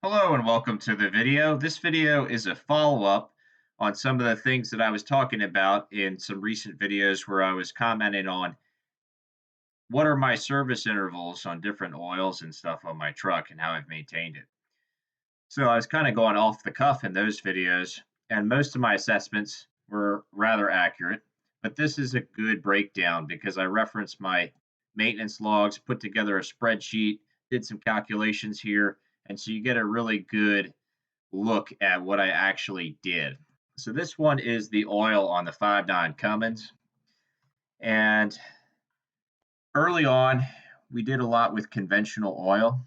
Hello and welcome to the video. This video is a follow-up on some of the things that I was talking about in some recent videos where I was commenting on what are my service intervals on different oils and stuff on my truck and how I've maintained it. So I was kind of going off the cuff in those videos, and most of my assessments were rather accurate, but this is a good breakdown because I referenced my maintenance logs, put together a spreadsheet, did some calculations here, and so you get a really good look at what I actually did. So this one is the oil on the 5.9 Cummins. And early on, we did a lot with conventional oil.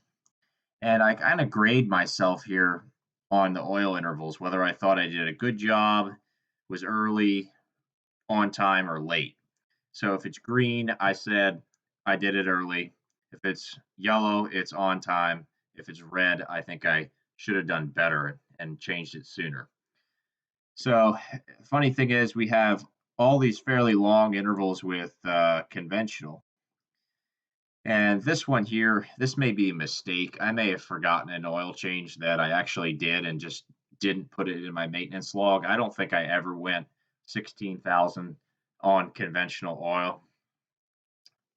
And I kind of grade myself here on the oil intervals, whether I thought I did a good job, was early, on time, or late. So if it's green, I said I did it early. If it's yellow, it's on time. If it's red, I think I should have done better and changed it sooner. So, funny thing is, we have all these fairly long intervals with conventional. And this one here, this may be a mistake. I may have forgotten an oil change that I actually did and just didn't put it in my maintenance log. I don't think I ever went 16,000 on conventional oil.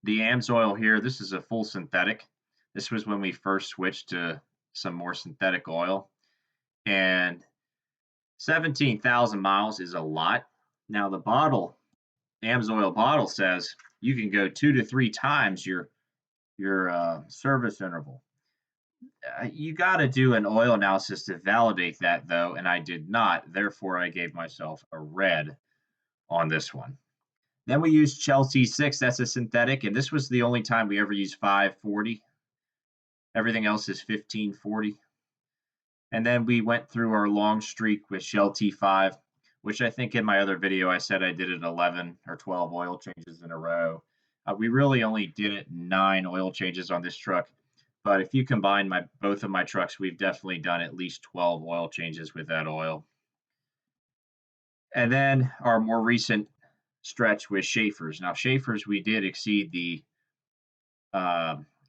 The AMS oil here, this is a full synthetic. This was when we first switched to some more synthetic oil. And 17,000 miles is a lot. Now the bottle, AMSOIL bottle says you can go 2 to 3 times your service interval. You got to do an oil analysis to validate that though, and I did not. Therefore, I gave myself a red on this one. Then we used Chelsea 6. That's a synthetic, and this was the only time we ever used 540. Everything else is 1540. And then we went through our long streak with Shell T5, which I think in my other video I said I did it 11 or 12 oil changes in a row. We really only did it 9 oil changes on this truck. But if you combine both of my trucks, we've definitely done at least 12 oil changes with that oil. And then our more recent stretch with Schaefer's. Now, Schaefer's, we did exceed the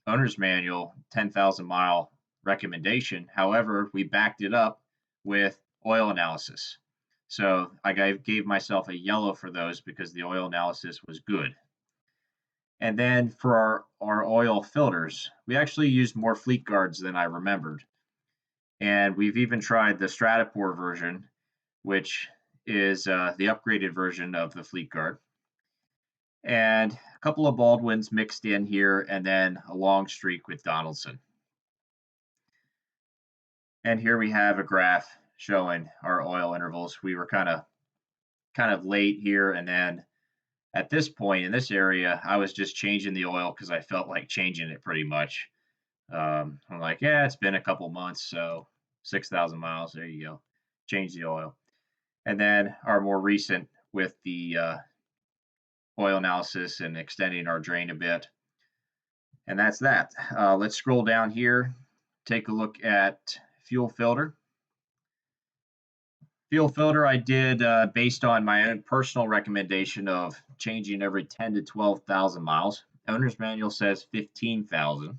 owner's manual 10,000 mile recommendation. However, we backed it up with oil analysis. So I gave myself a yellow for those because the oil analysis was good. And then for our oil filters, we actually used more fleet guards than I remembered. And we've even tried the Stratapore version, which is the upgraded version of the fleet guard. And a couple of Baldwins mixed in here, and then a long streak with Donaldson. And here we have a graph showing our oil intervals. We were kind of late here, and then at this point in this area, I was just changing the oil because I felt like changing it pretty much. I'm like, yeah, it's been a couple months, so 6,000 miles. There you go. Change the oil. And then our more recent with the oil analysis and extending our drain a bit. And that's that. Let's scroll down here, take a look at fuel filter. Fuel filter I did based on my own personal recommendation of changing every 10 to 12,000 miles. Owner's manual says 15,000.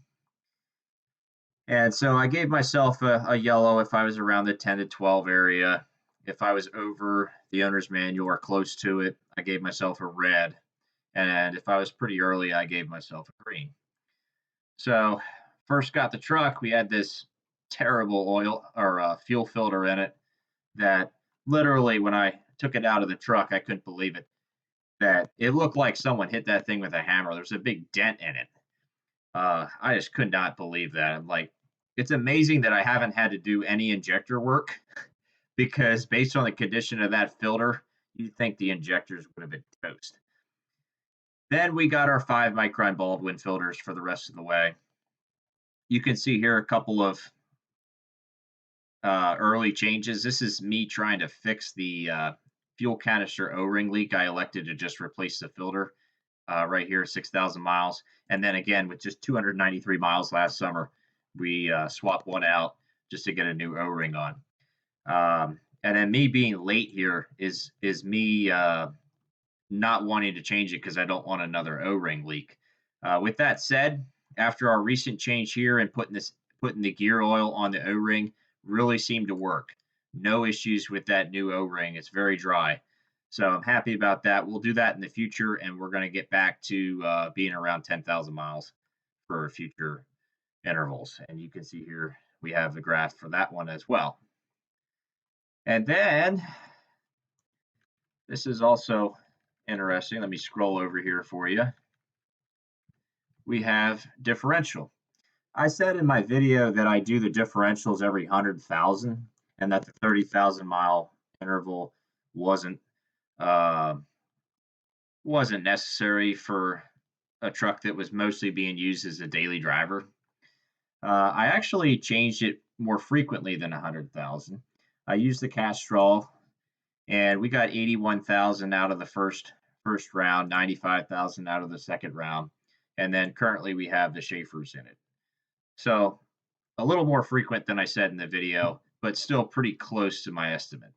And so I gave myself a yellow if I was around the 10 to 12 area. If I was over the owner's manual or close to it, I gave myself a red. And if I was pretty early, I gave myself a green. So first got the truck, we had this terrible oil or fuel filter in it that literally when I took it out of the truck, I couldn't believe it. That it looked like someone hit that thing with a hammer. There's a big dent in it. I just could not believe that. I'm like, it's amazing that I haven't had to do any injector work because based on the condition of that filter, you'd think the injectors would have been toast. Then we got our 5 micron Baldwin filters for the rest of the way. You can see here a couple of early changes. This is me trying to fix the fuel canister O-ring leak. I elected to just replace the filter right here, 6,000 miles. And then again, with just 293 miles last summer, we swapped one out just to get a new O-ring on. And then me being late here is me not wanting to change it because I don't want another O-ring leak. With that said, after our recent change here and putting putting the gear oil on the O-ring really seemed to work. No issues with that new O-ring. It's very dry. So I'm happy about that. We'll do that in the future, and we're going to get back to being around 10,000 miles for future intervals. And you can see here we have the graph for that one as well. And then this is also interesting. Let me scroll over here for you. We have differential. I said in my video that I do the differentials every 100,000 and that the 30,000 mile interval wasn't uh, wasn't necessary for a truck that was mostly being used as a daily driver. I actually changed it more frequently than 100,000. I used the Castrol, and we got 81,000 out of the first round, 95,000 out of the second round, and then currently we have the Schaefer's in it. So a little more frequent than I said in the video, but still pretty close to my estimate.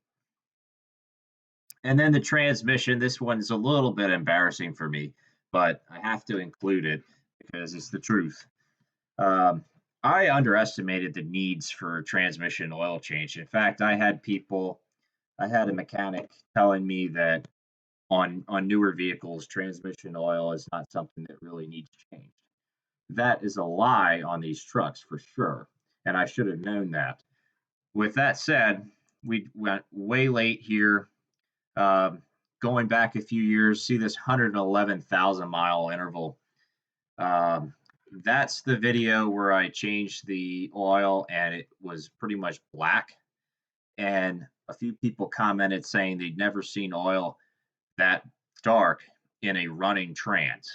And then the transmission, this one's a little bit embarrassing for me, but I have to include it because it's the truth. Um, I underestimated the needs for transmission oil change. In fact, I had a mechanic telling me that on newer vehicles, transmission oil is not something that really needs changed. That is a lie on these trucks for sure, and I should have known that. With that said, we went way late here. Um, Going back a few years, see this 111,000 mile interval. Um, that's the video where I changed the oil and it was pretty much black. And a few people commented saying they'd never seen oil that dark in a running trans.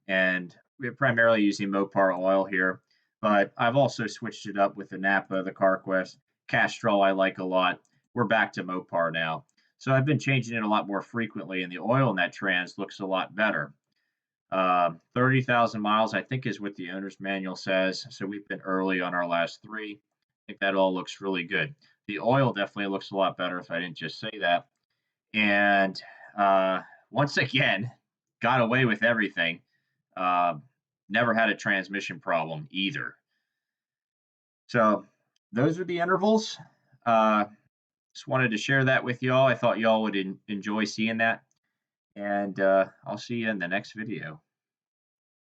And we're primarily using Mopar oil here, but I've also switched it up with the Napa, the CarQuest, Castrol I like a lot. We're back to Mopar now. So I've been changing it a lot more frequently, and the oil in that trans looks a lot better. 30,000 miles, I think, is what the owner's manual says. So we've been early on our last three. I think that all looks really good. The oil definitely looks a lot better if I didn't just say that. And uh, once again, got away with everything. Uh, Never had a transmission problem either. So those are the intervals. Uh, just wanted to share that with y'all. I thought y'all would enjoy seeing that. And I'll see you in the next video.